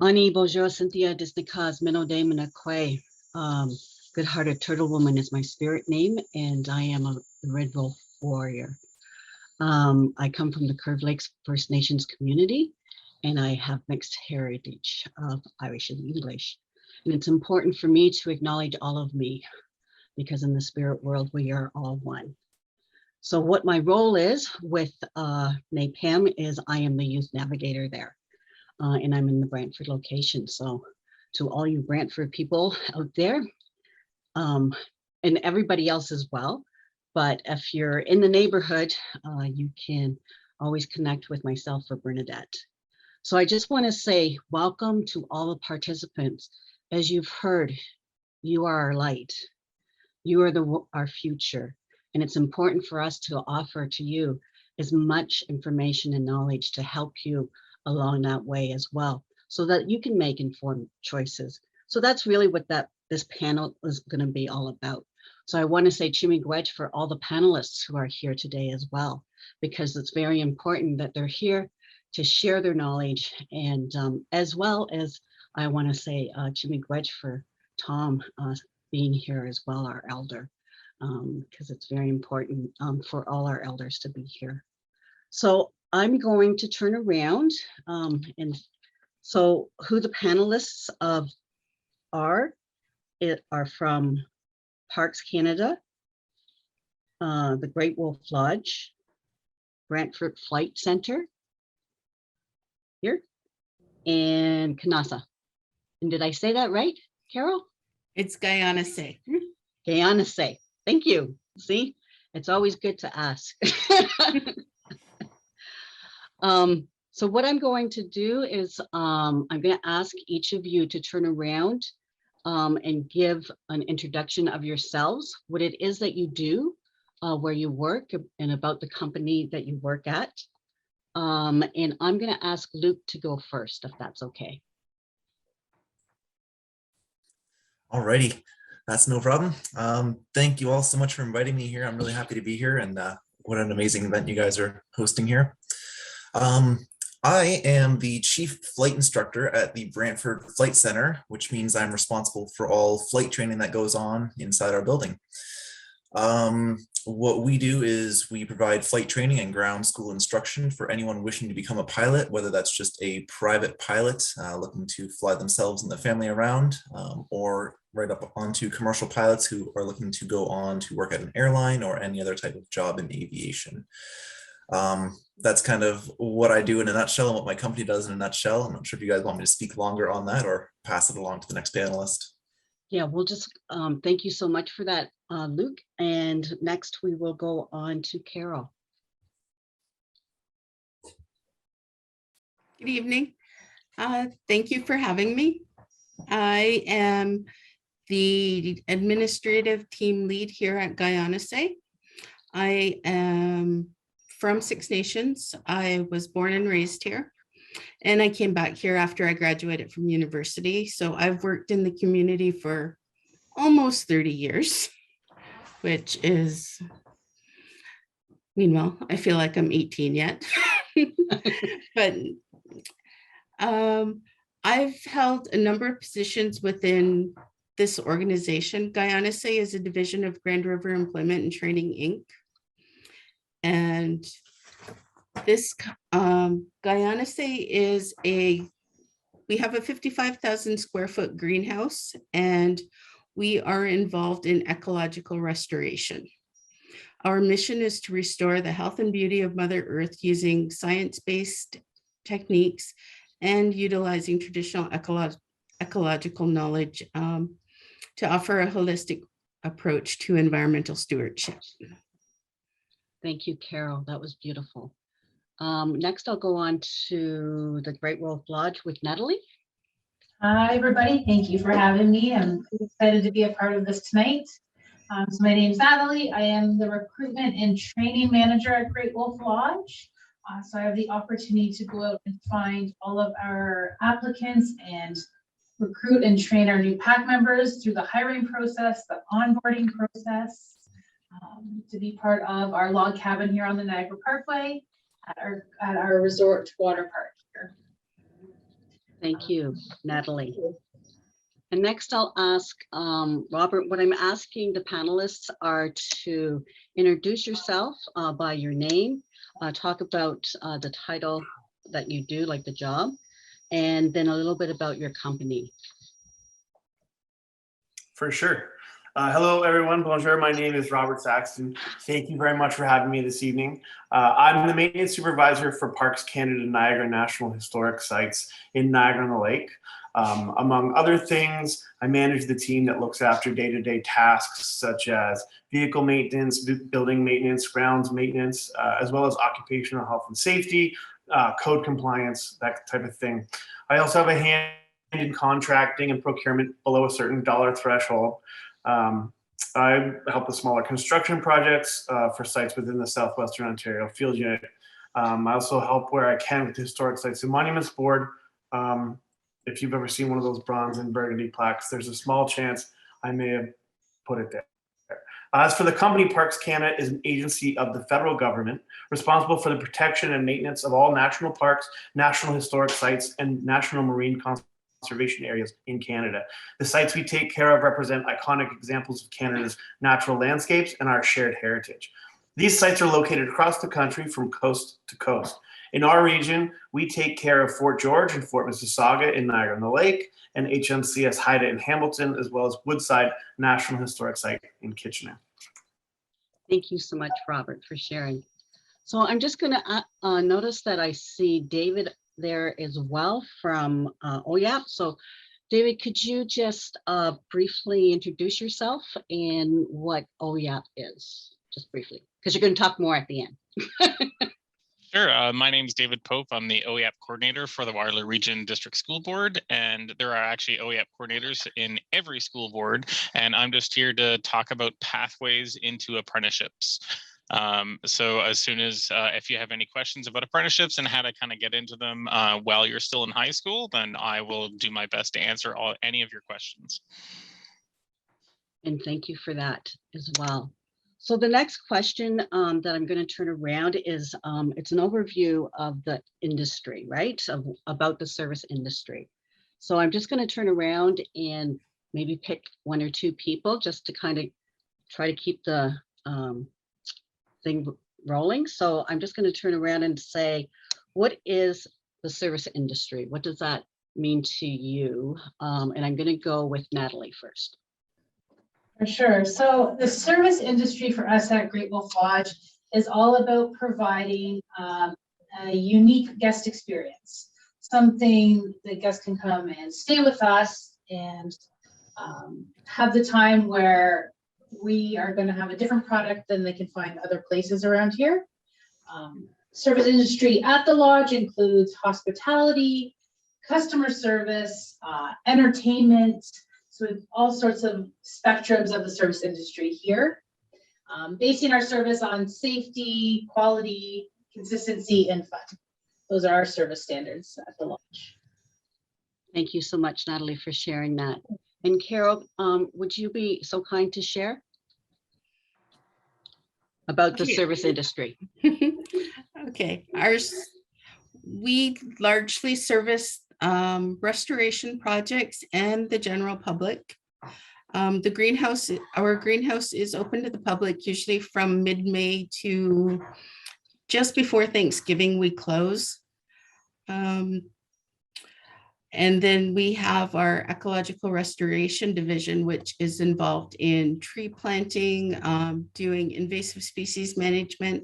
Ani Bojo Cynthia Disnikas Minode Minakwe. Good-hearted turtle woman is my spirit name, and I am a Red Wolf warrior. I come from the Curve Lakes First Nations community, and I have mixed heritage of Irish and English. And it's important for me to acknowledge all of me, because in the spirit world, we are all one. So what my role is with NAPAM is I am the youth navigator there, and I'm in the Brantford location. So to all you Brantford people out there, and everybody else as well, but if you're in the neighborhood, you can always connect with myself or Bernadette. So I just want to say welcome to all the participants. As you've heard, you are our light. You are our future. And it's important for us to offer to you as much information and knowledge to help you along that way as well, so that you can make informed choices. So that's really what this panel is going to be all about. So I want to say Chimigwech for all the panelists who are here today as well, because it's very important that they're here to share their knowledge. And as well as I want to say Chimigwech for Tom being here as well, our elder, because it's very important for all our elders to be here. So I'm going to turn around and so who the panelists are from Parks Canada, the Great Wolf Lodge, Brantford Flight Center here, and Kanasa. And did I say that right, Carol? It's Guyana Say. Guyana Say. Thank you. See, it's always good to ask. So what I'm going to do is I'm going to ask each of you to turn around and give an introduction of yourselves, what it is that you do, where you work, and about the company that you work at. And I'm going to ask Luke to go first, if that's okay. Alrighty, that's no problem. Thank you all so much for inviting me here. I'm really happy to be here, and what an amazing event you guys are hosting here. I am the chief flight instructor at the Brantford Flight Center, which means I'm responsible for all flight training that goes on inside our building. What we do is we provide flight training and ground school instruction for anyone wishing to become a pilot, whether that's just a private pilot looking to fly themselves and their family around, or right up onto commercial pilots who are looking to go on to work at an airline or any other type of job in aviation. That's kind of what I do in a nutshell and what my company does in a nutshell. I'm not sure if you guys want me to speak longer on that or pass it along to the next panelist. Yeah, we'll just thank you so much for that, Luke. And next we will go on to Carol. Good evening. Thank you for having me. I am the administrative team lead here at Guyana Say. I am from Six Nations. I was born and raised here, and I came back here after I graduated from university. So I've worked in the community for almost 30 years, which is, meanwhile, I feel like I'm 18 yet. But I've held a number of positions within this organization. Guyana Say is a division of Grand River Employment and Training, Inc. And this Guyana Say is we have a 55,000 square foot greenhouse, and we are involved in ecological restoration. Our mission is to restore the health and beauty of Mother Earth using science-based techniques and utilizing traditional ecological knowledge to offer a holistic approach to environmental stewardship. Thank you, Carol. That was beautiful. Next, I'll go on to the Great Wolf Lodge with Natalie. Hi, everybody. Thank you for having me. I'm excited to be a part of this tonight. So my name is Natalie. I am the recruitment and training manager at Great Wolf Lodge. So I have the opportunity to go out and find all of our applicants and recruit and train our new PAC members through the hiring process, the onboarding process, to be part of our log cabin here on the Niagara Parkway at our resort water park here. Thank you, Natalie. And next I'll ask Robert, what I'm asking the panelists are to introduce yourself by your name, talk about the title that you do, like the job, and then a little bit about your company. For sure. Hello, everyone. Bonjour. My name is Robert Saxton. Thank you very much for having me this evening. I'm the maintenance supervisor for Parks Canada Niagara National Historic Sites in Niagara-on-the-Lake. Among other things, I manage the team that looks after day-to-day tasks such as vehicle maintenance, building maintenance, grounds maintenance, as well as occupational health and safety, code compliance, that type of thing. I also have a hand in contracting and procurement below a certain dollar threshold. I help with smaller construction projects for sites within the Southwestern Ontario Field Unit. I also help where I can with the Historic Sites and Monuments Board. If you've ever seen one of those bronze and burgundy plaques, there's a small chance I may have put it there. As for the company, Parks Canada is an agency of the federal government responsible for the protection and maintenance of all national parks, national historic sites, and national marine conservation areas in Canada. The sites we take care of represent iconic examples of Canada's natural landscapes and our shared heritage. These sites are located across the country from coast to coast. In our region, we take care of Fort George and Fort Mississauga in Niagara-on-the-Lake, and HMCS Haida in Hamilton, as well as Woodside National Historic Site in Kitchener. Thank you so much, Robert, for sharing. So I'm just going to notice that I see David there as well from OYAP. So David, could you just briefly introduce yourself and what OYAP is, just briefly, because you're going to talk more at the end. Sure. My name is David Pope. I'm the OEAP coordinator for the Waterloo Region District School Board, and there are actually OEAP coordinators in every school board, and I'm just here to talk about pathways into apprenticeships. So as soon as, if you have any questions about apprenticeships and how to kind of get into them while you're still in high school, then I will do my best to answer any of your questions. And thank you for that as well. So the next question that I'm going to turn around is it's an overview of the industry, right? About the service industry. So I'm just going to turn around and maybe pick one or two people just to kind of try to keep the thing rolling. So I'm just going to turn around and say, what is the service industry? What does that mean to you? And I'm going to go with Natalie first. For sure. So the service industry for us at Great Wolf Lodge is all about providing a unique guest experience, something the guests can come and stay with us and have the time where we are going to have a different product than they can find other places around here. Service industry at the lodge includes hospitality, customer service, entertainment. So we have all sorts of spectrums of the service industry here, basing our service on safety, quality, consistency, and fun. Those are our service standards at the lodge. Thank you so much, Natalie, for sharing that. And Carol, would you be so kind to share about the service industry? Okay, we largely service restoration projects and the general public. The greenhouse, our greenhouse is open to the public usually from mid-May to just before Thanksgiving we close. And then we have our ecological restoration division, which is involved in tree planting, doing invasive species management.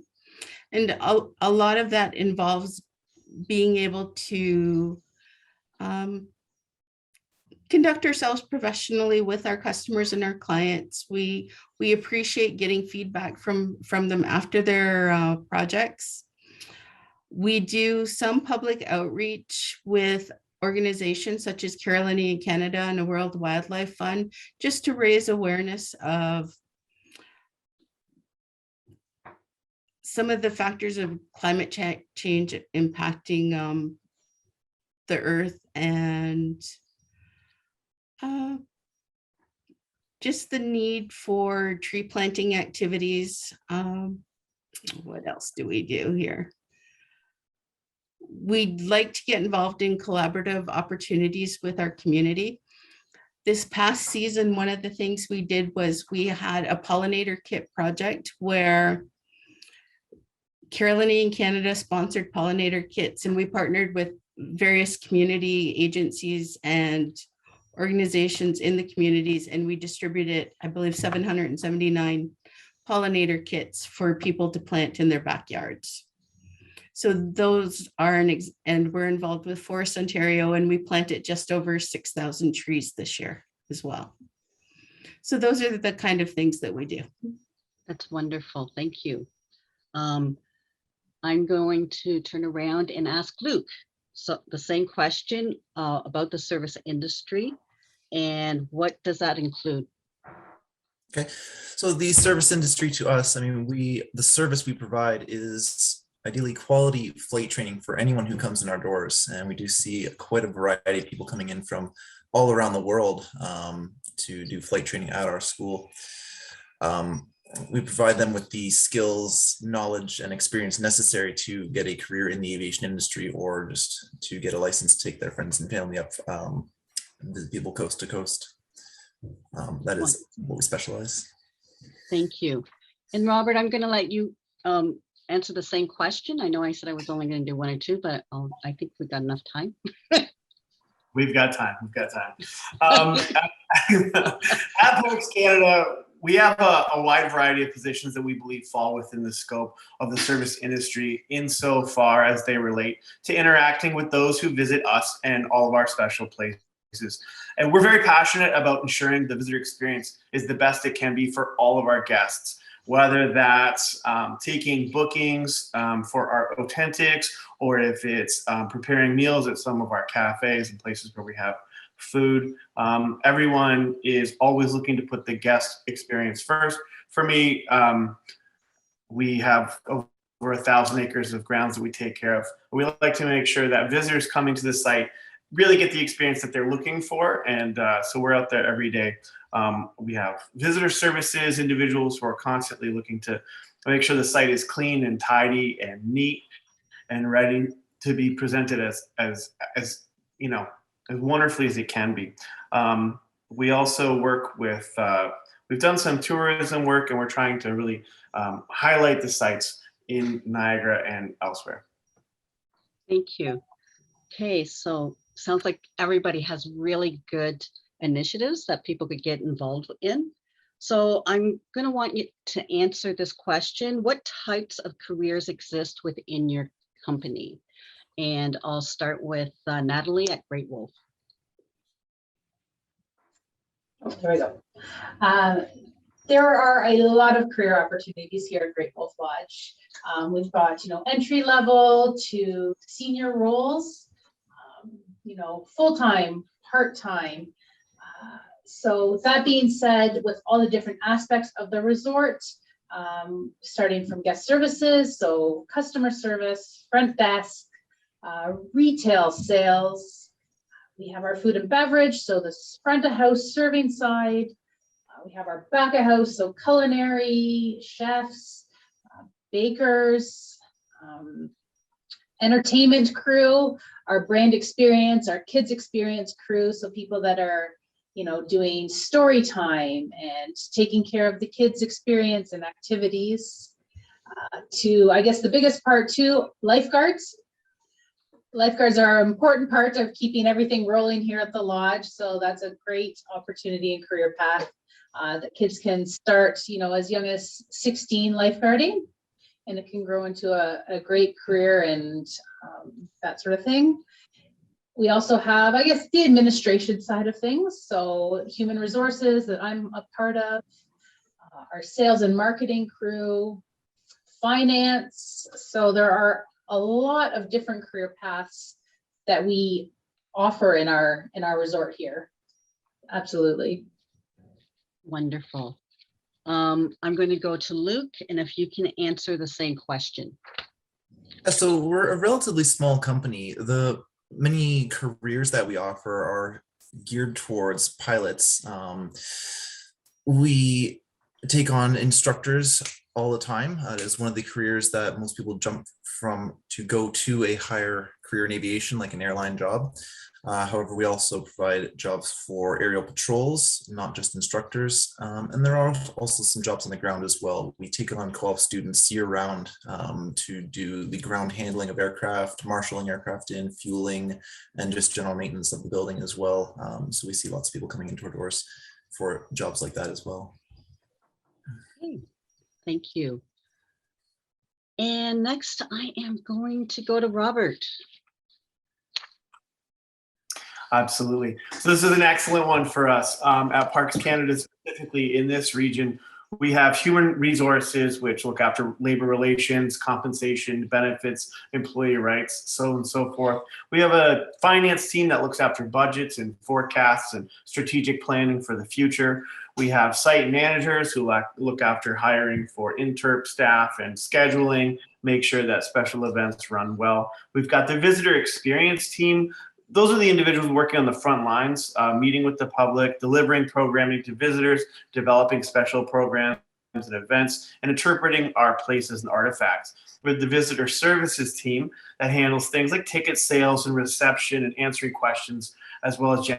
And a lot of that involves being able to conduct ourselves professionally with our customers and our clients. We appreciate getting feedback from them after their projects. We do some public outreach with organizations such as Carolinian Canada and the World Wildlife Fund, just to raise awareness of some of the factors of climate change impacting the earth, and just the need for tree planting activities. What else do we do here? we'd like to get involved in collaborative opportunities with our community. This past season, one of the things we did was we had a pollinator kit project where Carolina in Canada sponsored pollinator kits, and we partnered with various community agencies and organizations in the communities, and we distributed, I believe, 779 pollinator kits for people to plant in their backyards. So those are and we're involved with Forest Ontario, and we planted just over 6,000 trees this year as well. So those are the kind of things that we do. That's wonderful. Thank you. I'm going to turn around and ask Luke. So the same question about the service industry, and what does that include? Okay, so the service industry to us, I mean, the service we provide is ideally quality flight training for anyone who comes in our doors. And we do see quite a variety of people coming in from all around the world to do flight training at our school. We provide them with the skills, knowledge, and experience necessary to get a career in the aviation industry, or just to get a license to take their friends and family up, visit people coast to coast. That is what we specialize. Thank you. And Robert, I'm going to let you answer the same question. I know I said I was only going to do one or two, but I think we've got enough time. We've got time. We've got time. At Parks Canada, we have a wide variety of positions that we believe fall within the scope of the service industry insofar as they relate to interacting with those who visit us and all of our special places. And we're very passionate about ensuring the visitor experience is the best it can be for all of our guests, whether that's taking bookings for our authentics, or if it's preparing meals at some of our cafes and places where we have food. Everyone is always looking to put the guest experience first. For me, we have over 1,000 acres of grounds that we take care of. We like to make sure that visitors coming to the site really get the experience that they're looking for. And so we're out there every day. We have visitor services, individuals who are constantly looking to make sure the site is clean and tidy and neat and ready to be presented as you know, as wonderfully as it can be. We also work with, we've done some tourism work, and we're trying to really highlight the sites in Niagara and elsewhere. Thank you. Okay, so sounds like everybody has really good initiatives that people could get involved in. So I'm going to want you to answer this question. What types of careers exist within your company? And I'll start with Natalie at Great Wolf. Oh, there we go. There are a lot of career opportunities here at Great Wolf Lodge. We've got, entry level to senior roles, full-time, part-time. So that being said, with all the different aspects of the resort, starting from guest services, so customer service, front desk, retail sales, we have our food and beverage, so the front of house serving side. We have our back of house, so culinary, chefs, bakers, entertainment crew, our brand experience, our kids experience crew, so people that are doing story time and taking care of the kids experience and activities. To, I guess the biggest part too, lifeguards. Lifeguards are an important part of keeping everything rolling here at the lodge. So that's a great opportunity and career path that kids can start, as young as 16 lifeguarding, and it can grow into a great career and that sort of thing. We also have, I guess, the administration side of things. So human resources that I'm a part of, our sales and marketing crew, finance. So there are a lot of different career paths that we offer in our resort here. Absolutely. Wonderful. I'm going to go to Luke, and if you can answer the same question. So we're a relatively small company. The many careers that we offer are geared towards pilots. We take on instructors all the time. It is one of the careers that most people jump from to go to a higher career in aviation, like an airline job. However, we also provide jobs for aerial patrols, not just instructors. And there are also some jobs on the ground as well. We take on co-op students year round to do the ground handling of aircraft, marshaling aircraft in, fueling, and just general maintenance of the building as well. So we see lots of people coming into our doors for jobs like that as well. Okay, thank you. And next I am going to go to Robert. Absolutely. So this is an excellent one for us. At Parks Canada, specifically in this region, we have human resources, which look after labor relations, compensation, benefits, employee rights, so on and so forth. We have a finance team that looks after budgets and forecasts and strategic planning for the future. We have site managers who look after hiring for interp staff and scheduling, make sure that special events run well. We've got the visitor experience team. Those are the individuals working on the front lines, meeting with the public, delivering programming to visitors, developing special programs and events, and interpreting our places and artifacts. With the visitor services team that handles things like ticket sales and reception and answering questions, as well as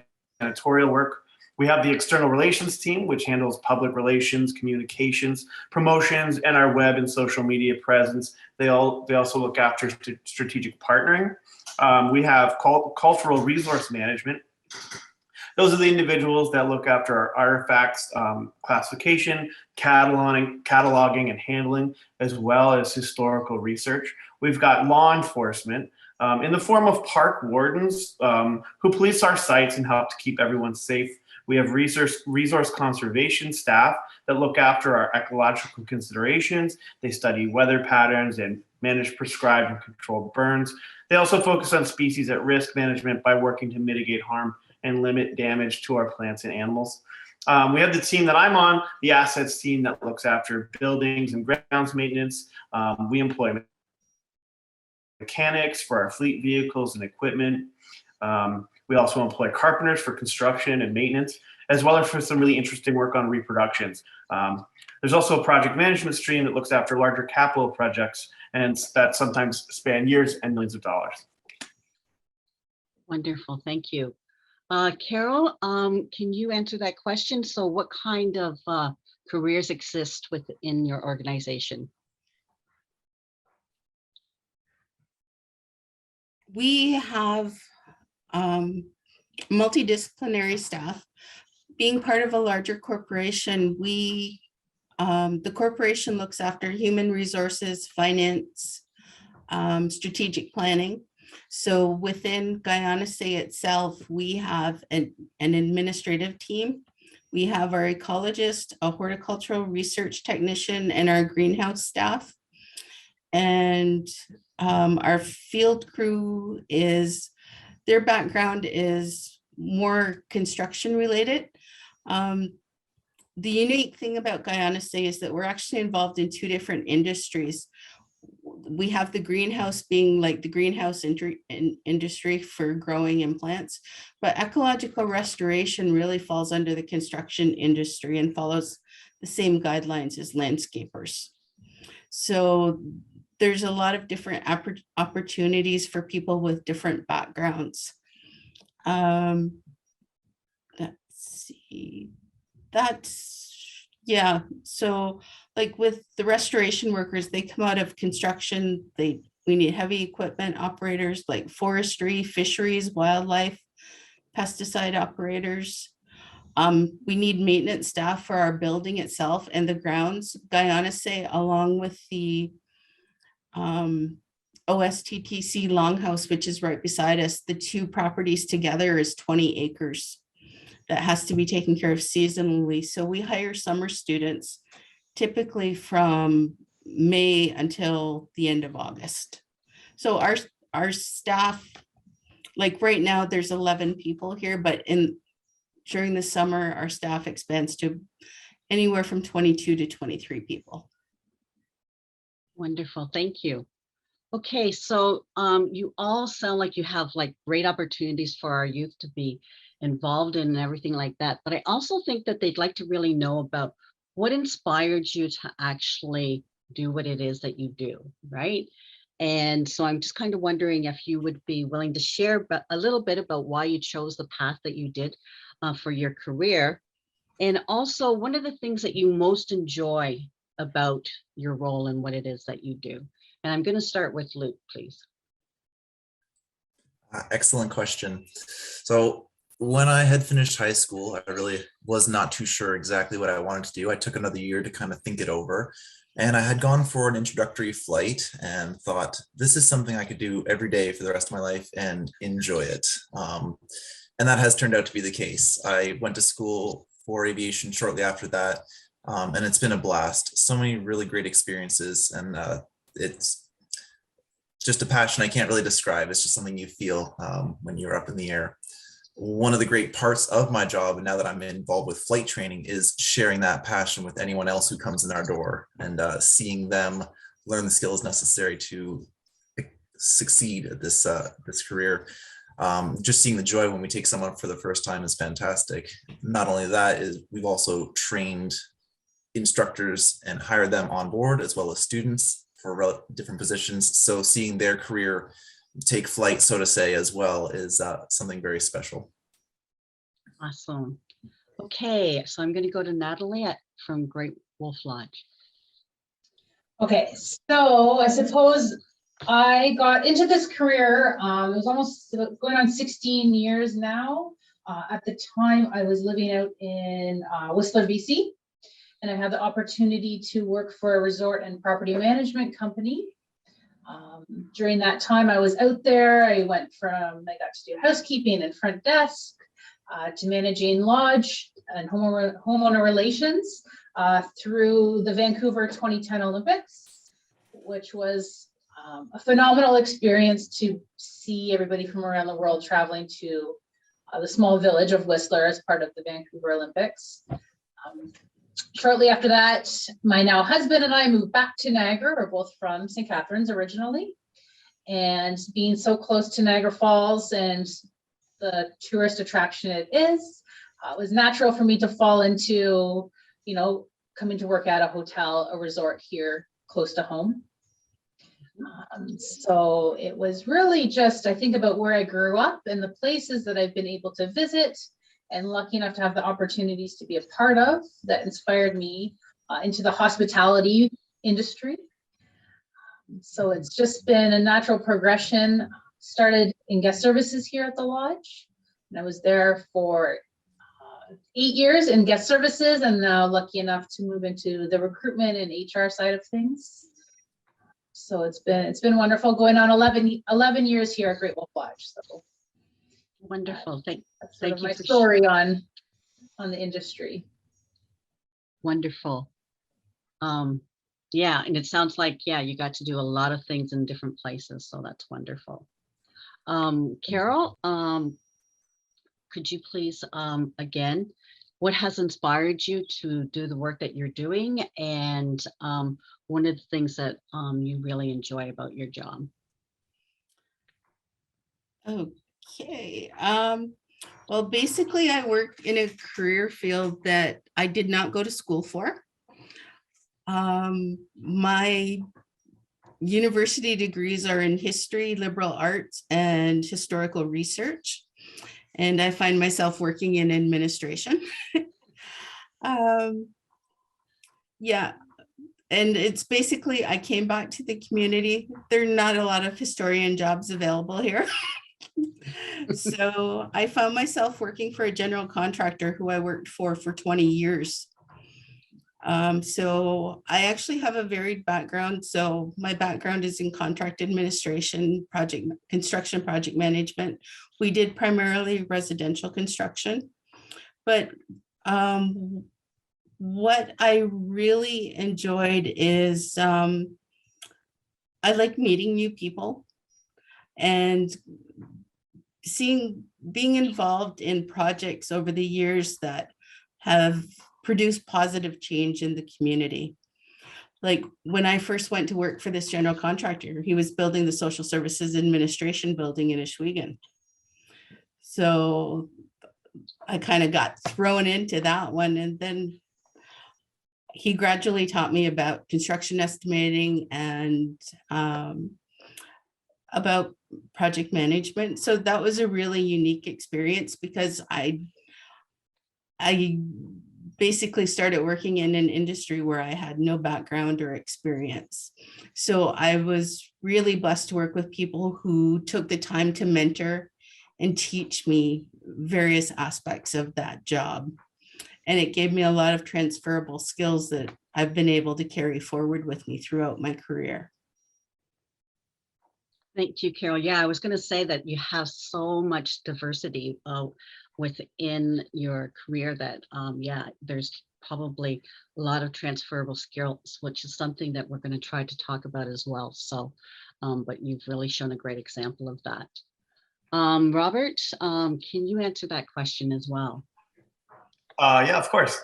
janitorial work. We have the external relations team, which handles public relations, communications, promotions, and our web and social media presence. They also look after strategic partnering. We have cultural resource management. Those are the individuals that look after our artifacts, classification, cataloging and handling, as well as historical research. We've got law enforcement in the form of park wardens who police our sites and help to keep everyone safe. We have resource conservation staff that look after our ecological considerations. They study weather patterns and manage prescribed and controlled burns. They also focus on species at risk management by working to mitigate harm and limit damage to our plants and animals. We have the team that I'm on, the assets team that looks after buildings and grounds maintenance. We employ mechanics for our fleet vehicles and equipment. We also employ carpenters for construction and maintenance, as well as for some really interesting work on reproductions. There's also a project management stream that looks after larger capital projects, and that sometimes span years and millions of dollars. Wonderful, thank you. Carol, can you answer that question? So what kind of careers exist within your organization? We have multidisciplinary staff. Being part of a larger corporation, the corporation looks after human resources, finance, strategic planning. So within Guyana Say itself, we have an administrative team. We have our ecologist, a horticultural research technician, and our greenhouse staff. And our field crew their background is more construction related. The unique thing about Guyana Say is that we're actually involved in two different industries. We have the greenhouse being like the greenhouse industry for growing in plants, but ecological restoration really falls under the construction industry and follows the same guidelines as landscapers. So there's a lot of different opportunities for people with different backgrounds. Let's see. Yeah, so like with the restoration workers, they come out of construction. We need heavy equipment operators like forestry, fisheries, wildlife, pesticide operators. We need maintenance staff for our building itself and the grounds. Guyana Say, along with the OSTTC Longhouse, which is right beside us, the two properties together is 20 acres. That has to be taken care of seasonally. So we hire summer students typically from May until the end of August. So our staff, like right now, there's 11 people here, but during the summer, our staff expands to anywhere from 22 to 23 people. Wonderful, thank you. Okay, so you all sound like you have like great opportunities for our youth to be involved in and everything like that. But I also think that they'd like to really know about what inspired you to actually do what it is that you do, right? And so I'm just kind of wondering if you would be willing to share a little bit about why you chose the path that you did for your career. And also one of the things that you most enjoy about your role and what it is that you do. And I'm going to start with Luke, please. Excellent question. So when I had finished high school, I really was not too sure exactly what I wanted to do. I took another year to kind of think it over. And I had gone for an introductory flight and thought, this is something I could do every day for the rest of my life and enjoy it. And that has turned out to be the case. I went to school for aviation shortly after that, and it's been a blast. So many really great experiences, and it's just a passion I can't really describe. It's just something you feel when you're up in the air. One of the great parts of my job, and now that I'm involved with flight training, is sharing that passion with anyone else who comes in our door and seeing them learn the skills necessary to succeed at this career. Just seeing the joy when we take someone for the first time is fantastic. Not only that, is we've also trained instructors and hired them on board, as well as students for different positions. So seeing their career take flight, so to say, as well, is something very special. Awesome. Okay, so I'm going to go to Natalie from Great Wolf Lodge. Okay, so I suppose I got into this career, it was almost going on 16 years now. At the time, I was living out in Whistler, BC, and I had the opportunity to work for a resort and property management company. During that time, I was out there. I got to do housekeeping and front desk, to managing lodge and homeowner relations through the Vancouver 2010 Olympics, which was a phenomenal experience to see everybody from around the world traveling to the small village of Whistler as part of the Vancouver Olympics. Shortly after that, my now husband and I moved back to Niagara. We're both from St. Catharines originally. And being so close to Niagara Falls and the tourist attraction it is, it was natural for me to fall into, coming to work at a hotel, a resort here close to home. So it was really just, I think about where I grew up and the places that I've been able to visit and lucky enough to have the opportunities to be a part of that inspired me into the hospitality industry. So it's just been a natural progression. Started in guest services here at the lodge, and I was there for 8 years in guest services, and now lucky enough to move into the recruitment and HR side of things. So it's been wonderful, going on 11 years here at Great Wolf Lodge. So Wonderful. Thank you you my for story on the industry. Wonderful. Yeah, and it sounds like, you got to do a lot of things in different places, so that's wonderful. Carol, could you please, again, what has inspired you to do the work that you're doing, and one of the things that you really enjoy about your job? Okay. Well, basically, I work in a career field that I did not go to school for. My university degrees are in history, liberal arts, and historical research, and I find myself working in administration. Yeah, and it's basically, I came back to the community. There are not a lot of historian jobs available here. So I found myself working for a general contractor who I worked for 20 years. So I actually have a varied background. So my background is in contract administration, construction project management. We did primarily residential construction, but what I really enjoyed is I like meeting new people and being involved in projects over the years that have produced positive change in the community. Like when I first went to work for this general contractor, he was building the social services administration building in Ohsweken. So I kind of got thrown into that one, and then he gradually taught me about construction estimating and about project management. So that was a really unique experience because I basically started working in an industry where I had no background or experience. So I was really blessed to work with people who took the time to mentor and teach me various aspects of that job. And it gave me a lot of transferable skills that I've been able to carry forward with me throughout my career. Thank you, Carol. Yeah, I was going to say that you have so much diversity within your career that, yeah, there's probably a lot of transferable skills, which is something that we're going to try to talk about as well. So, but you've really shown a great example of that. Robert, can you answer that question as well? Yeah, of course.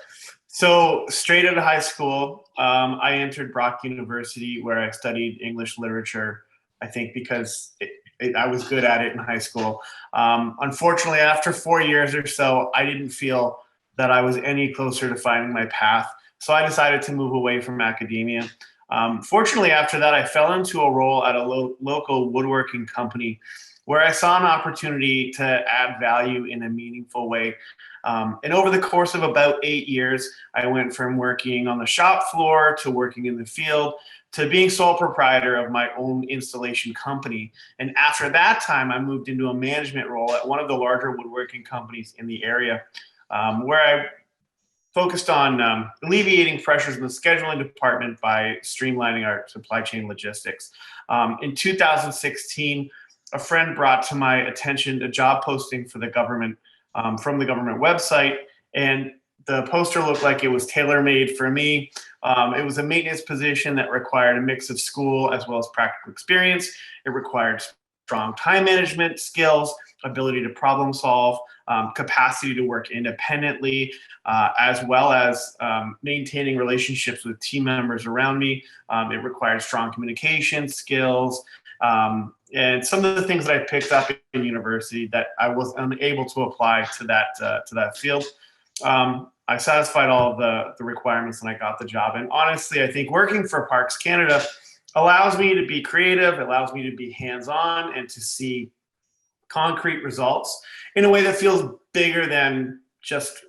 So straight out of high school, I entered Brock University where I studied English literature, I think because I was good at it in high school. Unfortunately, after 4 years or so, I didn't feel that I was any closer to finding my path. So I decided to move away from academia. Fortunately, after that, I fell into a role at a local woodworking company where I saw an opportunity to add value in a meaningful way. And over the course of about 8 years, I went from working on the shop floor to working in the field to being sole proprietor of my own installation company. And after that time, I moved into a management role at one of the larger woodworking companies in the area, where I focused on alleviating pressures in the scheduling department by streamlining our supply chain logistics. In 2016, a friend brought to my attention a job posting for the government from the government website, and the poster looked like it was tailor-made for me. It was a maintenance position that required a mix of school as well as practical experience. It required strong time management skills, ability to problem solve, capacity to work independently, as well as maintaining relationships with team members around me. It required strong communication skills, and some of the things that I picked up in university that I was unable to apply to that field. I satisfied all of the requirements and I got the job. And honestly, I think working for Parks Canada allows me to be creative, allows me to be hands-on and to see concrete results in a way that feels bigger than just,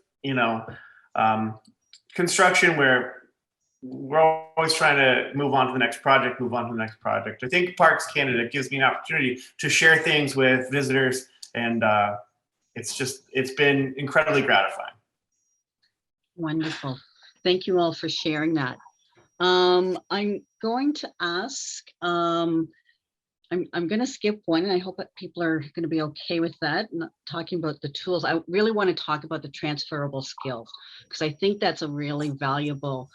construction, where we're always trying to move on to the next project, I think Parks Canada gives me an opportunity to share things with visitors, and it's been incredibly gratifying. Wonderful. Thank you all for sharing that. I'm going to ask, I'm going to skip one, and I hope that people are going to be okay with that. Not talking about the tools. I really want to talk about the transferable skills, because I think that's a really valuable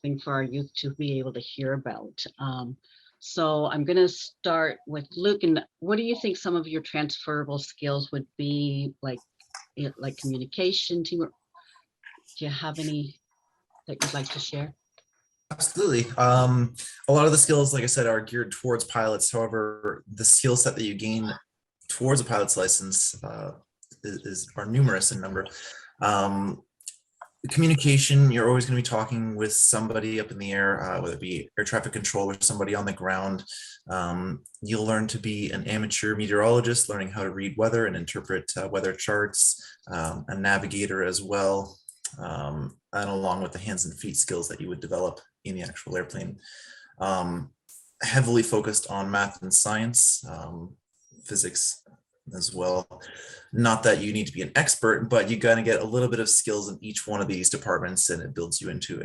thing for our youth to be able to hear about. So I'm going to start with Luke. And what do you think some of your transferable skills would be, like communication, teamwork? Do you have any that you'd like to share? Absolutely. A lot of the skills, like I said, are geared towards pilots. However, the skill set that you gain towards a pilot's license are numerous in number. Communication, you're always going to be talking with somebody up in the air, whether it be air traffic control or somebody on the ground. You'll learn to be an amateur meteorologist, learning how to read weather and interpret weather charts, a navigator as well. And along with the hands and feet skills that you would develop in the actual airplane. Heavily focused on math and science, physics as well. Not that you need to be an expert, but you got to get a little bit of skills in each one of these departments, and it builds you into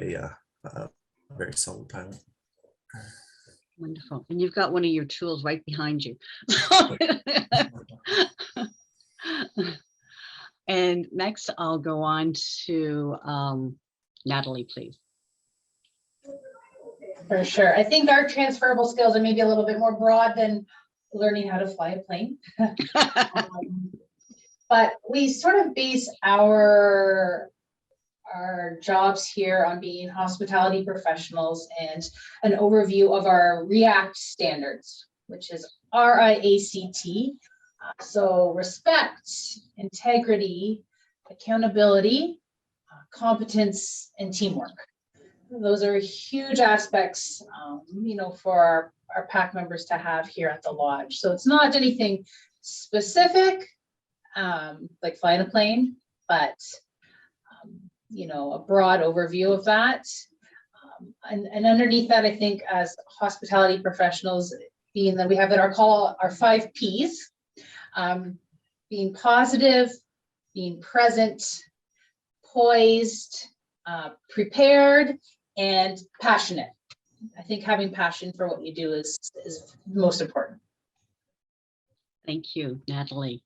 a very solid pilot. Wonderful. And you've got one of your tools right behind you. And next, I'll go on to Natalie, please. For sure. I think our transferable skills are maybe a little bit more broad than learning how to fly a plane. But we sort of base our jobs here on being hospitality professionals, and an overview of our REACT standards, which is RIACT. So respect, integrity, accountability, competence, and teamwork. those are huge aspects, for our PAC members to have here at the lodge. So it's not anything specific, like flying a plane, but a broad overview of that. And underneath that, I think as hospitality professionals, being that we have in our call, our 5 Ps, being positive, being present, poised, prepared, and passionate. I think having passion for what you do is most important. Thank you, Natalie.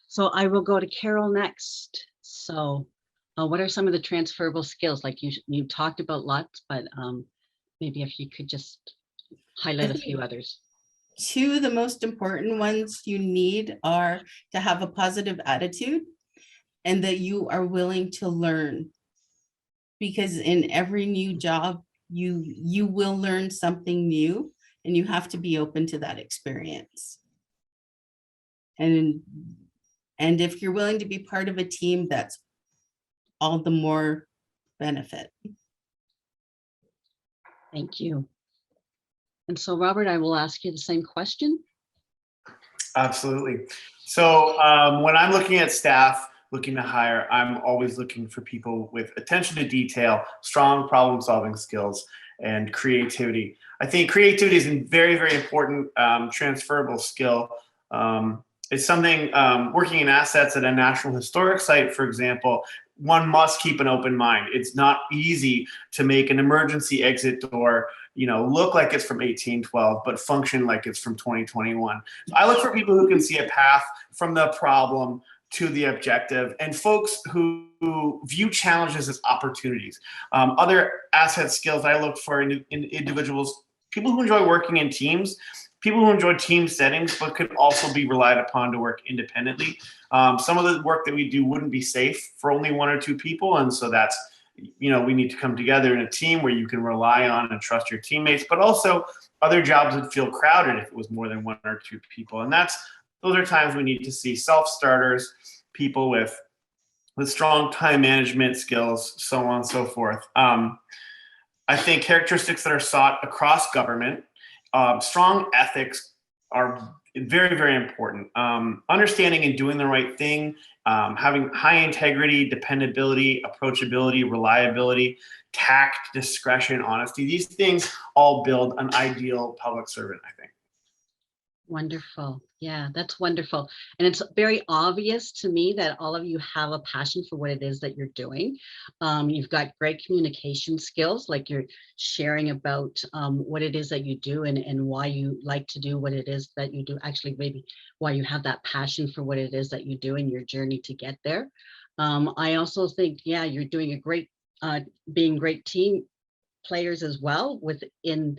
So I will go to Carol next. So what are some of the transferable skills? Like you talked about lots, but maybe if you could just highlight a few others. 2 of the most important ones you need are to have a positive attitude and that you are willing to learn. Because in every new job, you will learn something new and you have to be open to that experience. And if you're willing to be part of a team, that's all the more benefit. Thank you. And so, Robert, I will ask you the same question. Absolutely. So when I'm looking at staff looking to hire, I'm always looking for people with attention to detail, strong problem solving skills, and creativity. I think creativity is a very, very important transferable skill. It's something working in assets at a National Historic Site, for example, one must keep an open mind. It's not easy to make an emergency exit door, look like it's from 1812, but function like it's from 2021. So I look for people who can see a path from the problem to the objective, and folks who view challenges as opportunities. Other asset skills I look for in individuals, people who enjoy working in teams, people who enjoy team settings, but could also be relied upon to work independently. Some of the work that we do wouldn't be safe for only 1 or 2 people. And so that's, we need to come together in a team where you can rely on and trust your teammates, but also other jobs would feel crowded if it was more than 1 or 2 people. And those are times we need to see self-starters, people with strong time management skills, so on and so forth. I think characteristics that are sought across government, strong ethics are very, very important. Understanding and doing the right thing, having high integrity, dependability, approachability, reliability, tact, discretion, honesty. These things all build an ideal public servant, I think. Wonderful. Yeah, that's wonderful. And it's very obvious to me that all of you have a passion for what it is that you're doing. You've got great communication skills, like you're sharing about what it is that you do and why you like to do what it is that you do, actually maybe why you have that passion for what it is that you do in your journey to get there. I also think, yeah, you're doing a great, being great team players as well within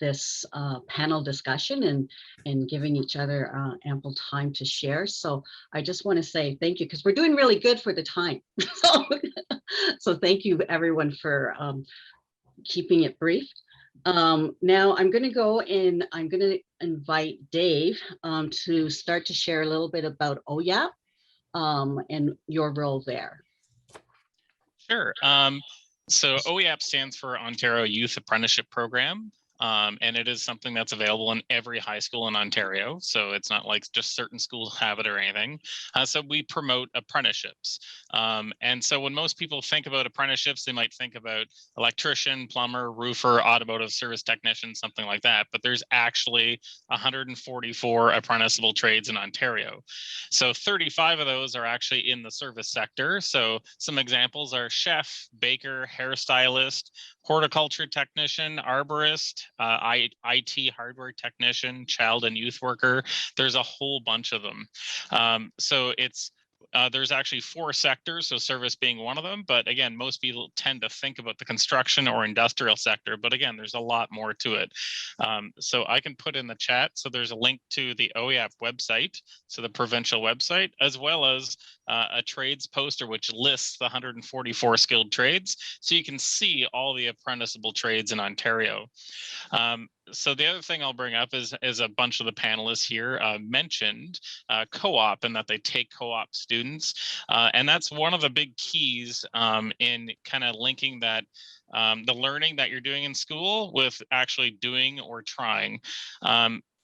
this panel discussion and giving each other ample time to share. So I just want to say thank you, because we're doing really good for the time. So thank you everyone for keeping it brief. Now I'm going to go and I'm going to invite Dave to start to share a little bit about OYAP and your role there. Sure. So OYAP stands for Ontario Youth Apprenticeship Program, and it is something that's available in every high school in Ontario. So it's not like just certain schools have it or anything. So we promote apprenticeships. And so when most people think about apprenticeships, they might think about electrician, plumber, roofer, automotive service technician, something like that. But there's actually 144 apprenticeable trades in Ontario. So 35 of those are actually in the service sector. So some examples are chef, baker, hairstylist, horticulture technician, arborist, IT hardware technician, child and youth worker. There's a whole bunch of them. So it's there's actually 4 sectors, so service being one of them. But again, most people tend to think about the construction or industrial sector. But again, there's a lot more to it. So I can put in the chat. So there's a link to the OYAP website, so the provincial website, as well as a trades poster which lists the 144 skilled trades, so you can see all the apprenticeable trades in Ontario. So the other thing I'll bring up is a bunch of the panelists here mentioned co-op, and that they take co-op students. And that's one of the big keys in kind of linking that the learning that you're doing in school with actually doing or trying.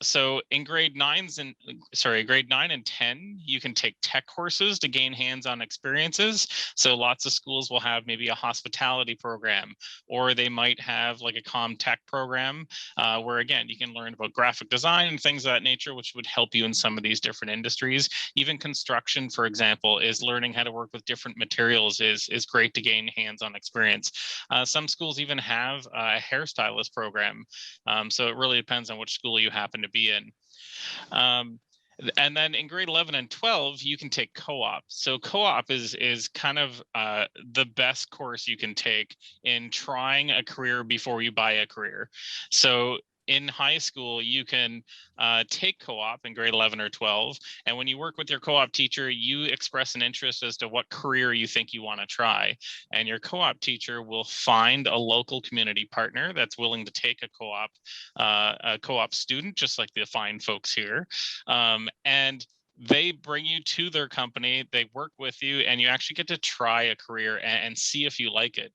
So in grade 9 and 10, you can take tech courses to gain hands-on experiences. So lots of schools will have maybe a hospitality program, or they might have like a comm tech program where, again, you can learn about graphic design and things of that nature, which would help you in some of these different industries. Even construction, for example, is learning how to work with different materials is great to gain hands-on experience. Some schools even have a hairstylist program. So it really depends on which school you happen to be in. And then in grade 11 and 12, you can take co-op. So co-op is kind of the best course you can take in trying a career before you buy a career. So in high school, you can take co-op in grade 11 or 12. And when you work with your co-op teacher, you express an interest as to what career you think you want to try. And your co-op teacher will find a local community partner that's willing to take a co-op student, just like the fine folks here. And they bring you to their company, they work with you, and you actually get to try a career and see if you like it.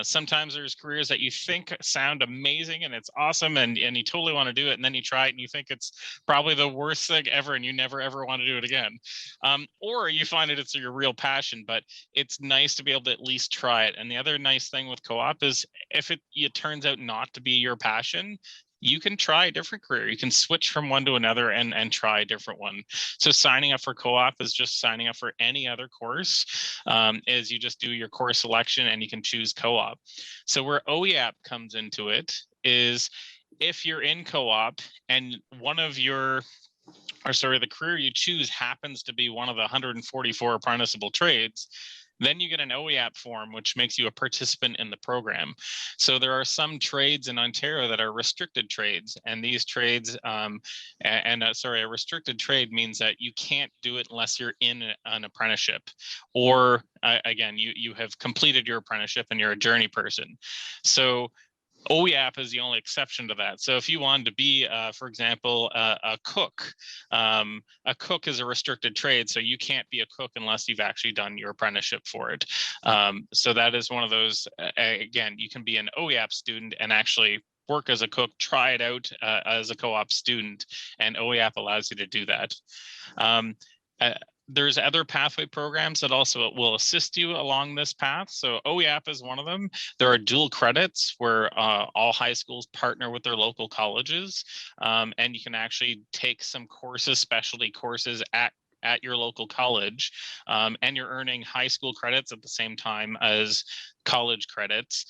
Sometimes there's careers that you think sound amazing and it's awesome and you totally want to do it, and then you try it and you think it's probably the worst thing ever and you never ever want to do it again. Or you find it's your real passion, but it's nice to be able to at least try it. And the other nice thing with co-op is if it turns out not to be your passion, you can try a different career. You can switch from one to another and try a different one. So signing up for co-op is just signing up for any other course, is you just do your course selection and you can choose co-op. So where OEAP comes into it is if you're in co-op and the career you choose happens to be one of the 144 apprenticeable trades, then you get an OEAP form, which makes you a participant in the program. So there are some trades in Ontario that are restricted trades, and these trades, a restricted trade means that you can't do it unless you're in an apprenticeship, or again, you have completed your apprenticeship and you're a journey person. So OEAP is the only exception to that. So if you wanted to be, for example, a cook is a restricted trade. So you can't be a cook unless you've actually done your apprenticeship for it. So that is one of those, again, you can be an OEAP student and actually work as a cook, try it out as a co-op student, and OEAP allows you to do that. There's other pathway programs that also will assist you along this path. So OEAP is one of them. There are dual credits where all high schools partner with their local colleges, and you can actually take some courses, specialty courses at your local college, and you're earning high school credits at the same time as college credits.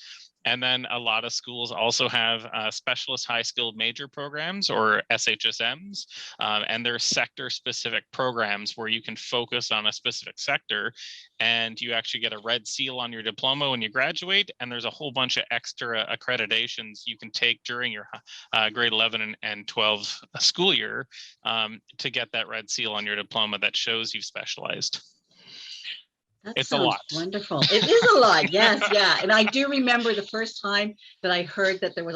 And then a lot of schools also have specialist high skilled major programs, or SHSMs, and they're sector specific programs where you can focus on a specific sector and you actually get a red seal on your diploma when you graduate. And there's a whole bunch of extra accreditations you can take during your grade 11 and 12 school year to get that red seal on your diploma that shows you've specialized. That It's a sounds lot. Wonderful. It is a lot. Yes. Yeah. And I do remember the first time that I heard that there was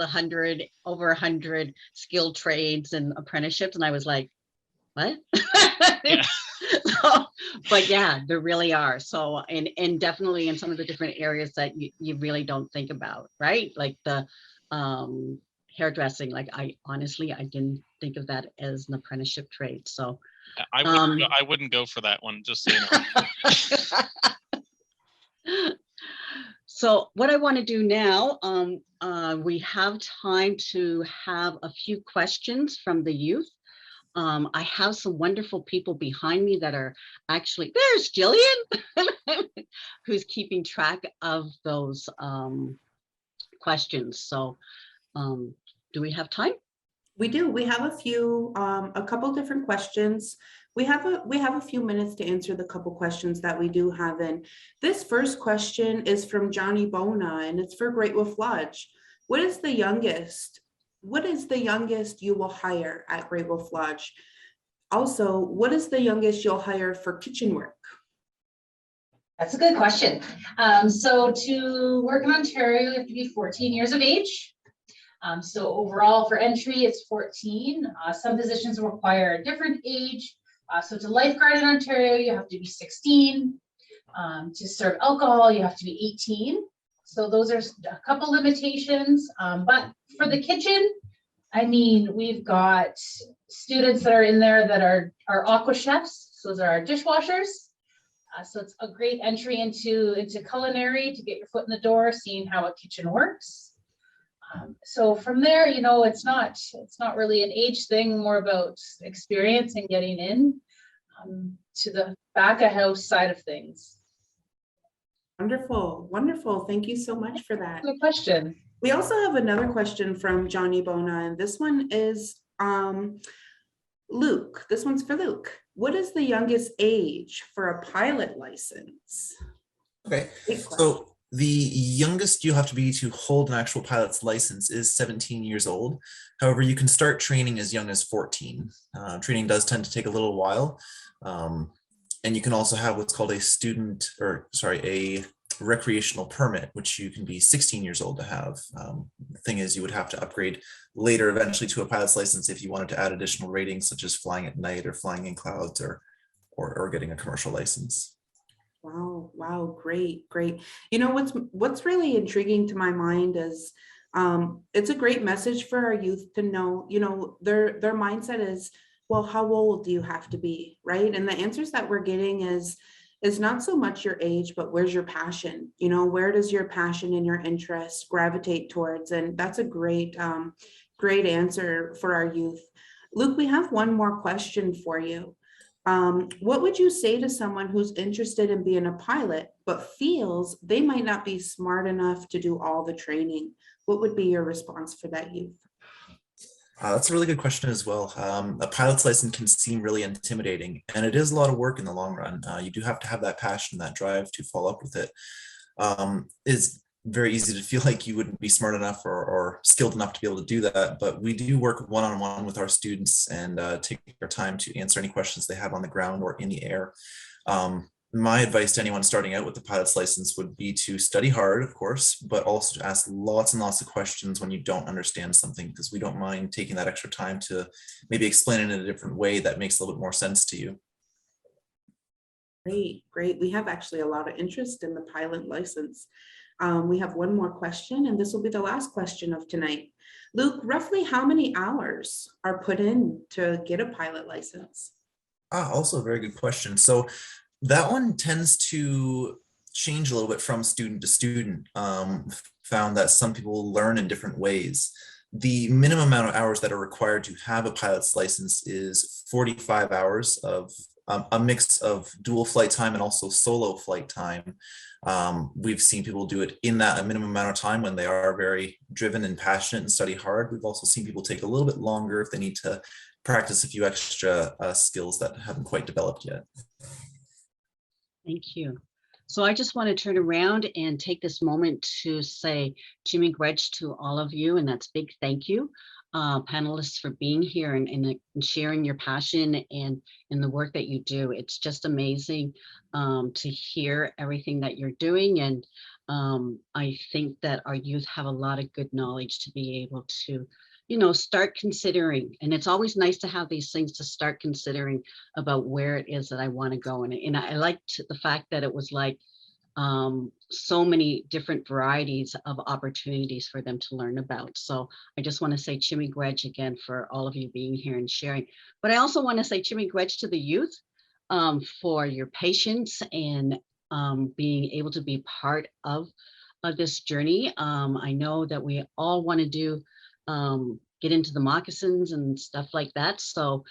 over 100 skilled trades and apprenticeships. And I was like, what? Yeah. But yeah, there really are. So, and definitely in some of the different areas that you really don't think about, right? Like the hairdressing, like I didn't think of that as an apprenticeship trade. So I wouldn't go for that one, just so you know. So what I want to do now, we have time to have a few questions from the youth. I have some wonderful people behind me that are actually, there's Jillian, who's keeping track of those questions. So do we have time? We do. We have a couple different questions. We have a few minutes to answer the couple questions that we do have in. This first question is from Johnny Bona, and it's for Great Wolf Lodge. What is the youngest you will hire at Great Wolf Lodge? Also, what is the youngest you'll hire for kitchen work? That's a good question. So to work in Ontario, you have to be 14 years of age. So overall for entry, it's 14. Some positions require a different age. So to lifeguard in Ontario, you have to be 16. To serve alcohol, you have to be 18. So those are a couple limitations. But for the kitchen, I mean, we've got students that are in there that are aqua chefs. So those are our dishwashers. So it's a great entry into culinary to get your foot in the door, seeing how a kitchen works. So from there, you know, it's not really an age thing, more about experience and getting in to the back of house side of things. Wonderful, wonderful. Thank you so much for that. Good question. We also have another question from Johnny Bona, and this one is Luke. This one's for Luke. What is the youngest age for a pilot license? Okay, Great question. so the youngest you have to be to hold an actual pilot's license is 17 years old. However, you can start training as young as 14. Training does tend to take a little while. And you can also have what's called a recreational permit, which you can be 16 years old to have. The thing is, you would have to upgrade later eventually to a pilot's license if you wanted to add additional ratings, such as flying at night or flying in clouds or getting a commercial license. Wow, great. You know, what's really intriguing to my mind is it's a great message for our youth to know, you know, their mindset is, well, how old do you have to be, right? And the answers that we're getting is not so much your age, but where's your passion? You know, where does your passion and your interest gravitate towards? And that's a great answer for our youth. Luke, we have one more question for you. What would you say to someone who's interested in being a pilot, but feels they might not be smart enough to do all the training? What would be your response for that youth? That's a really good question as well. A pilot's license can seem really intimidating, and it is a lot of work in the long run. You do have to have that passion, that drive to follow up with it. It's very easy to feel like you wouldn't be smart enough or skilled enough to be able to do that, but we do work one-on-one with our students and take our time to answer any questions they have on the ground or in the air. My advice to anyone starting out with the pilot's license would be to study hard, of course, but also to ask lots and lots of questions when you don't understand something, because we don't mind taking that extra time to maybe explain it in a different way that makes a little bit more sense to you. Great. We have actually a lot of interest in the pilot license. We have one more question, and this will be the last question of tonight. Luke, roughly how many hours are put in to get a pilot license? Also a very good question. So that one tends to change a little bit from student to student. Found that some people learn in different ways. The minimum amount of hours that are required to have a pilot's license is 45 hours of a mix of dual flight time and also solo flight time. We've seen people do it in that a minimum amount of time when they are very driven and passionate and study hard. We've also seen people take a little bit longer if they need to practice a few extra skills that haven't quite developed yet. Thank you. So I just want to turn around and take this moment to say Jimmy Gwedge to all of you, and that's big thank you, panelists, for being here and sharing your passion and the work that you do. It's just amazing to hear everything that you're doing, and I think that our youth have a lot of good knowledge to be able to, you know, start considering. And it's always nice to have these things to start considering about where it is that I want to go. And I liked the fact that it was like so many different varieties of opportunities for them to learn about. So I just want to say Jimmy Gwedge again for all of you being here and sharing. But I also want to say Jimmy Gwedge to the youth for your patience and being able to be part of this journey. I know that we all want to do get into the moccasins and stuff like that. So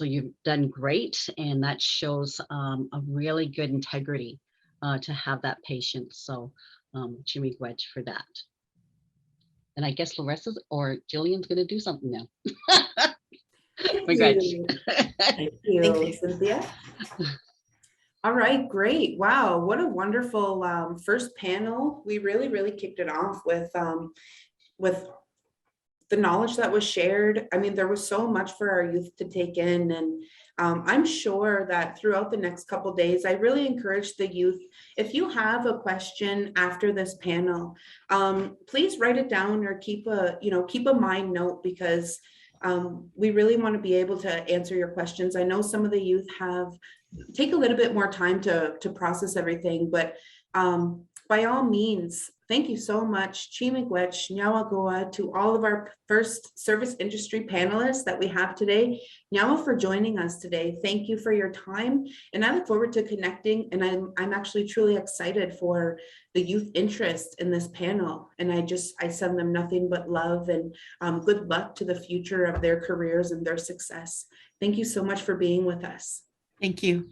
you've done great, and that shows a really good integrity to have that patience. So Jimmy Gwedge for that. And I guess Larissa or Jillian's going to do something now. Thank you, Cynthia. All right, great. Wow, what a wonderful first panel. We really kicked it off with the knowledge that was shared. I mean, there was so much for our youth to take in, and I'm sure that throughout the next couple days, I really encourage the youth, if you have a question after this panel, please write it down or keep a mind note, because we really want to be able to answer your questions. I know some of the youth take a little bit more time to process everything, but by all means, thank you so much, Chimigwech, Nyawagoa, to all of our first service industry panelists that we have today. Nyawa, for joining us today. Thank you for your time, and I look forward to connecting. And I'm actually truly excited for the youth interest in this panel. And I send them nothing but love and good luck to the future of their careers and their success. Thank you so much for being with us. Thank you.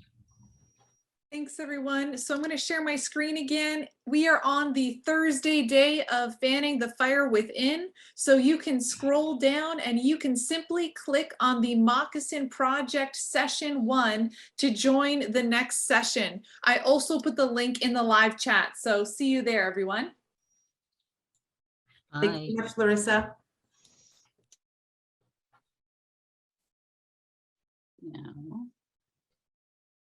Thanks, everyone. So I'm going to share my screen again. We are on the Thursday day of Fanning the Fire Within. So you can scroll down and you can simply click on the Moccasin Project Session 1 to join the next session. I also put the link in the live chat. So see you there, everyone. Thank Bye. you so much, Larissa. Yeah.